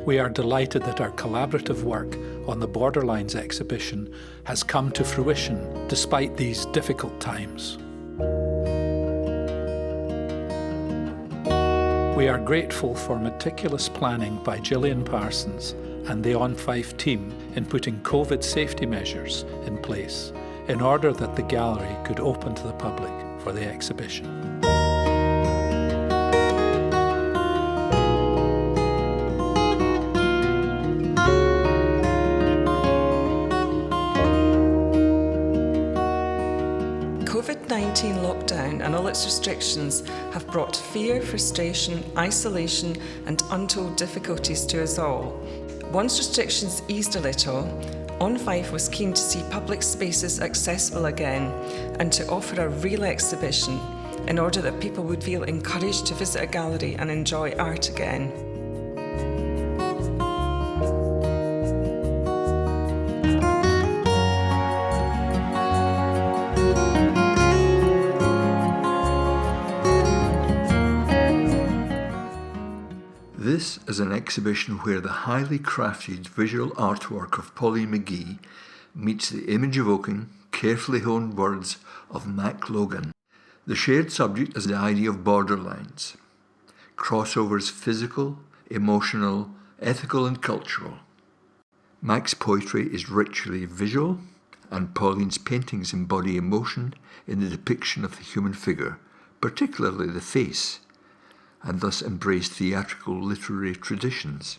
We are delighted that our collaborative work on the Borderlines exhibition has come to fruition despite these difficult times. We are grateful for meticulous planning by Gillian Parsons and the On Fife team in putting COVID safety measures in place in order that the gallery could open to the public for the exhibition. COVID-19 lockdown and all its restrictions have brought fear, frustration, isolation and untold difficulties to us all. Once restrictions eased a little, On Fife was keen to see public spaces accessible again and to offer a real exhibition in order that people would feel encouraged to visit a gallery and enjoy art again. This is an exhibition where the highly crafted visual artwork of Pauline McGee meets the image-evoking, carefully honed words of Mac Logan. The shared subject is the idea of borderlines, crossovers physical, emotional, ethical and cultural. Mac's poetry is ritually visual, and Pauline's paintings embody emotion in the depiction of the human figure, particularly the face, and thus embrace theatrical literary traditions.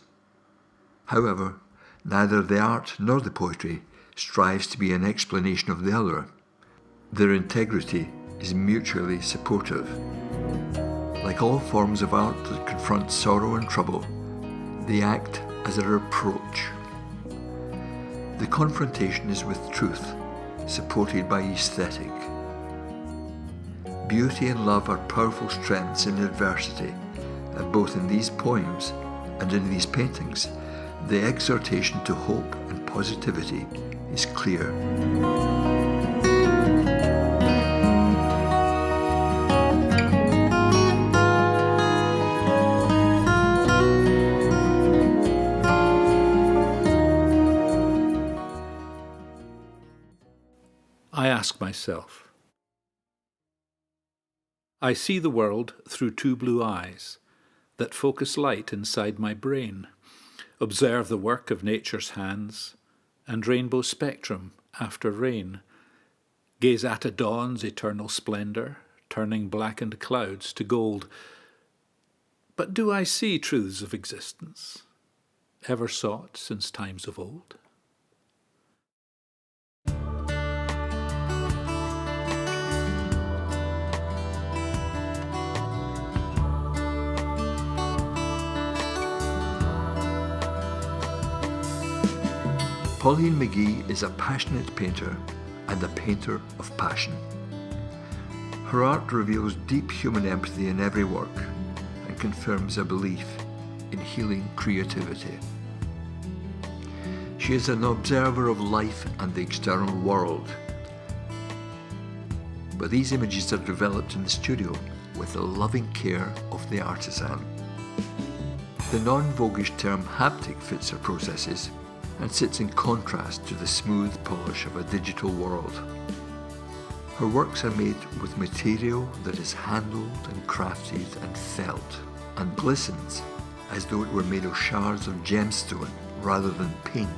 However, neither the art nor the poetry strives to be an explanation of the other. Their integrity is mutually supportive. Like all forms of art that confront sorrow and trouble, they act as a reproach. The confrontation is with truth, supported by aesthetic. Beauty and love are powerful strengths in adversity, and both in these poems and in these paintings, the exhortation to hope and positivity is clear. I ask myself, I see the world through two blue eyes that focus light inside my brain, observe the work of nature's hands and rainbow spectrum after rain, gaze at a dawn's eternal splendour, turning blackened clouds to gold. But do I see truths of existence, ever sought since times of old? Pauline McGee is a passionate painter and a painter of passion. Her art reveals deep human empathy in every work and confirms a belief in healing creativity. She is an observer of life and the external world. But these images are developed in the studio with the loving care of the artisan. The non-voguish term haptic fits her processes and sits in contrast to the smooth polish of a digital world. Her works are made with material that is handled and crafted and felt, and glistens as though it were made of shards of gemstone rather than paint.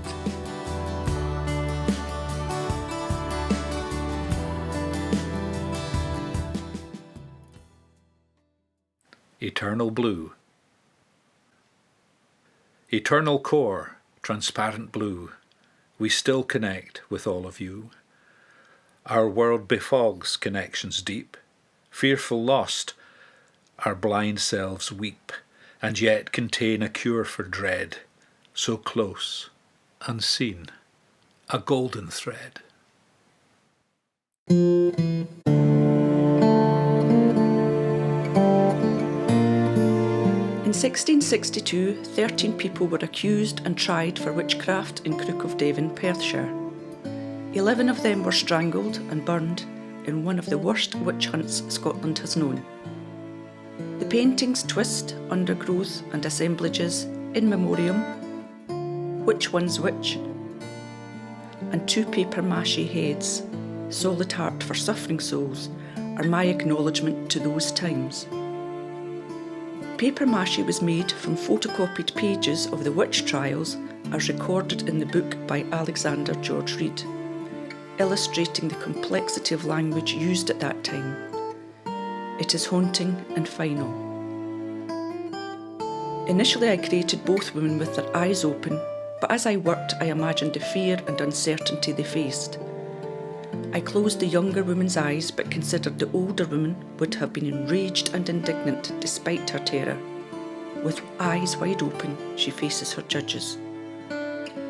Eternal blue. Eternal core, transparent blue, we still connect with all of you. Our world befogs connections deep, fearful lost, our blind selves weep, and yet contain a cure for dread, so close, unseen, a golden thread. In 1662, 13 people were accused and tried for witchcraft in Crook of Devon, Perthshire. 11 of them were strangled and burned in one of the worst witch hunts Scotland has known. The paintings twist, undergrowth and assemblages In Memoriam, Which One's Which, and 2 paper mache heads, solid heart for suffering souls, are my acknowledgement to those times. Paper mache was made from photocopied pages of the witch trials as recorded in the book by Alexander George Reed, illustrating the complexity of language used at that time. It is haunting and final. Initially I created both women with their eyes open, but as I worked I imagined the fear and uncertainty they faced. I closed the younger woman's eyes but considered the older woman would have been enraged and indignant despite her terror. With eyes wide open, she faces her judges.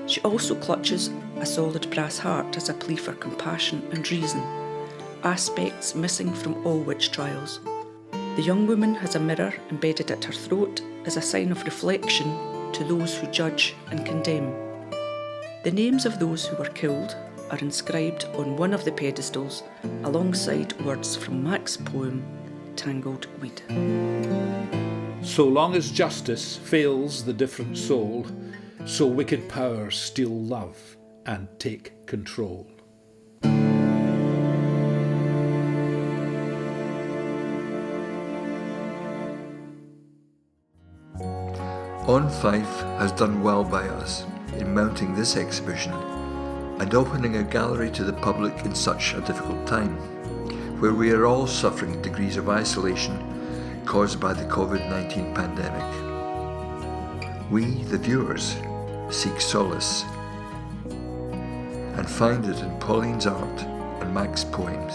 She also clutches a solid brass heart as a plea for compassion and reason, aspects missing from all witch trials. The young woman has a mirror embedded at her throat as a sign of reflection to those who judge and condemn. The names of those who were killed are inscribed on one of the pedestals alongside words from Mac's poem, Tangled Weed. So long as justice fails the different soul, so wicked powers steal love and take control. On Fife has done well by us in mounting this exhibition and opening a gallery to the public in such a difficult time, where we are all suffering degrees of isolation caused by the COVID-19 pandemic. We, the viewers, seek solace and find it in Pauline's art and Mac's poems.